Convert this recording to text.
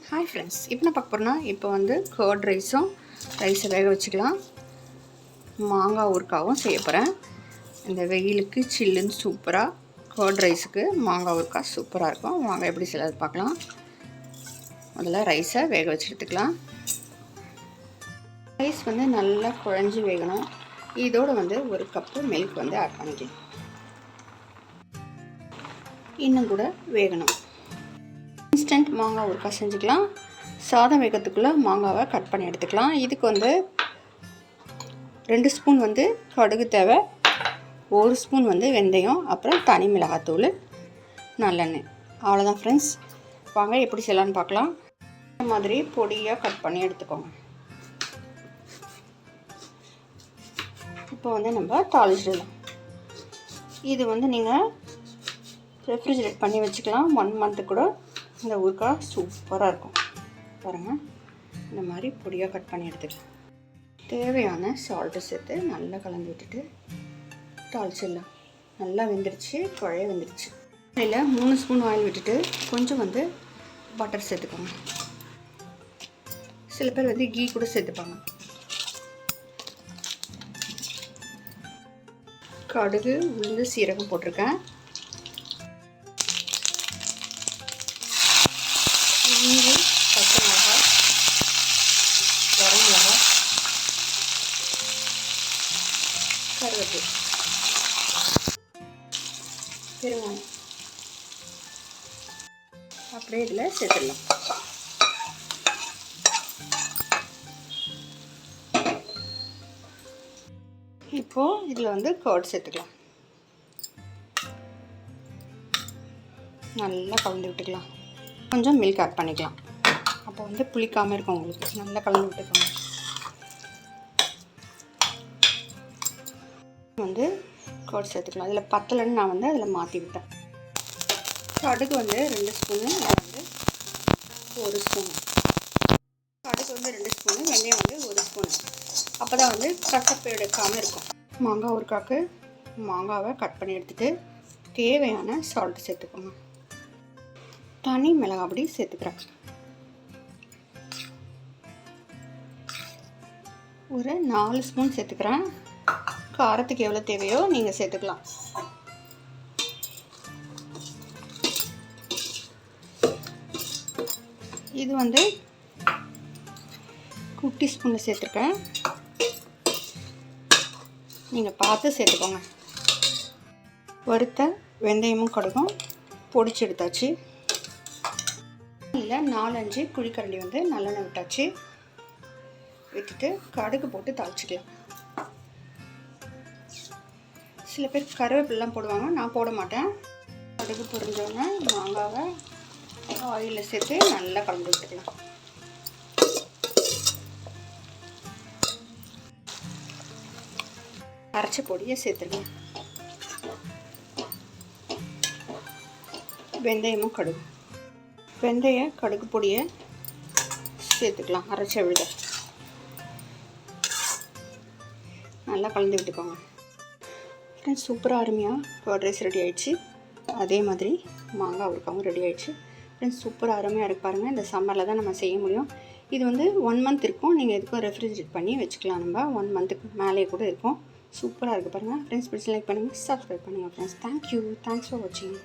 Hi friends, இப்போ நான் பார்க்க போகிறேன்னா இப்போ வந்து கர்ட் ரைஸை வேக வச்சுக்கலாம். மாங்காய் ஊறுக்காவும் செய்ய போகிறேன். இந்த வெயிலுக்கு சில்லுன்னு சூப்பராக கர்ட் ரைஸுக்கு மாங்காய் ஊறுக்காய் சூப்பராக இருக்கும். மாங்காய் எப்படி செய்யறது பார்க்கலாம். முதல்ல ரைஸை வேக வச்சு எடுத்துக்கலாம். ரைஸ் வந்து நல்லா குழஞ்சி வேகணும். இதோடு வந்து ஒரு கப்பு மில்க் வந்து ஆட் பண்ணிக்கலாம். இன்னும் கூட வேகணும். இன்ஸ்டன்ட் மாங்காய் ஊறுக்காய் செஞ்சுக்கலாம். சாதம் வேகத்துக்குள்ளே மாங்காவை கட் பண்ணி எடுத்துக்கலாம். இதுக்கு வந்து 2 ஸ்பூன் வந்து கடுகு தேவை, 1 ஸ்பூன் வந்து வெந்தயம், அப்புறம் தனி மிளகாத்தூள், நல்லெண்ணெய். அவ்வளோதான் ஃப்ரெண்ட்ஸ். வாங்க எப்படி செய்யலான்னு பார்க்கலாம். இந்த மாதிரி பொடியாக கட் பண்ணி எடுத்துக்கோங்க. இப்போ வந்து நம்ம தாளிச்சிடலாம். இது வந்து நீங்கள் ரெஃப்ரிஜரேட் பண்ணி வச்சுக்கலாம். 1 மந்த்து கூட இந்த ஊறுக்காய் சூப்பராக இருக்கும். பாருங்கள், இந்த மாதிரி பொடியாக கட் பண்ணி எடுத்துக்கலாம். தேவையான சால்ட்டு சேர்த்து நல்லா கலந்து விட்டுட்டு தாளிச்சிடலாம். நல்லா வெந்துருச்சு, குழைய வெந்துருச்சு. இதில் 3 ஸ்பூன் ஆயில் விட்டுட்டு கொஞ்சம் வந்து பட்டர் சேர்த்துக்கோங்க. சில பேர் வந்து கீ கூட சேர்த்துப்பாங்க. கடுகு, உளுந்து, சீரகம் போட்டிருக்கேன். இஞ்சி, பச்சை மிளகாய், வரமிளகாய், கருவேப்பிலை, பெருங்காயம் அப்படியே இதில் சேர்த்துடலாம். இப்போது இதில் வந்து கர்ட் சேர்த்துக்கலாம். நல்லா கலந்து விட்டுக்கலாம். கொஞ்சம் மில்க் ஆட் பண்ணிக்கலாம். அப்போ வந்து புளிக்காமல் இருக்கும் உங்களுக்கு. நல்லா கலந்து விட்டுக்கோங்க. வந்து கர்ட் சேர்த்துக்கலாம். இதில் பத்தலைன்னு நான் வந்து அதில் மாற்றி விட்டேன். கடுகு வந்து 2 ஸ்பூனு, நான் வந்து 1 ஸ்பூனு. கடுகு வந்து 2 ஸ்பூனு, வெந்தயம் வந்து 1 ஸ்பூனு. அப்போ தான் வந்து கசப்பு எடுக்காமல் இருக்கும். மாங்காய் ஊறுக்காய்க்கு மாங்காவை கட் பண்ணி எடுத்துகிட்டு தேவையான சால்ட்டு சேர்த்துக்கோங்க. தனி மிளகாய் பொடி சேர்த்துக்கிறேன். ஒரு 4 ஸ்பூன் சேர்த்துக்கிறேன். காரத்துக்கு எவ்வளோ தேவையோ நீங்கள் சேர்த்துக்கலாம். இது வந்து குட்டி ஸ்பூனில் சேர்த்துருக்கேன். நீங்கள் பார்த்து சேர்த்துக்கோங்க. வறுத்த வெந்தயமும் கடுகும் பொடிச்சு எடுத்தாச்சு. இதில் 4-5 குழிக்கரண்டி வந்து நல்லெண்ணெய் விட்டாச்சு. விட்டுட்டு கடுகு போட்டு தாளிச்சிக்கலாம். சில பேர் கருவேப்பிலாம் போடுவாங்க, நான் போட மாட்டேன். கடுகு பொரிஞ்சோன்னே மாங்காவை ஆயிலில் சேர்த்து நல்லா கலந்து விட்டுக்கலாம். அரைச்ச பொடியை சேர்த்துருக்கேன். வெந்தயமும் கடுகு, வெந்தய கடுகு பொடியை சேர்த்துக்கலாம். அரைச்ச விழுத நல்லா கலந்து விட்டுக்கோங்க. ஃப்ரெண்ட்ஸ், சூப்பராக அருமையாக கர்ட் ரைஸ் ரெடி ஆகிடுச்சு. அதே மாதிரி மாங்காய் ஊறுக்காவும் ரெடி ஆகிடுச்சு. ஃப்ரெண்ட்ஸ், சூப்பராக அருமையாக இருக்கு பாருங்கள். இந்த சம்மரில் தான் நம்ம செய்ய முடியும். இது வந்து 1 மந்த் இருக்கும். நீங்கள் எதுக்கும் ரெஃப்ரிஜரேட் பண்ணி வச்சுக்கலாம். நம்ம 1 மந்த்துக்கு மேலே கூட இருக்கும். சூப்பராக இருக்குது பாருங்கள். ஃப்ரெண்ட்ஸ், பிடிச்சி லைக் பண்ணுங்கள், சப்ஸ்கிரைப் பண்ணுங்கள். Friends, thank you. தேங்க்ஸ் ஃபார் வாட்சிங்.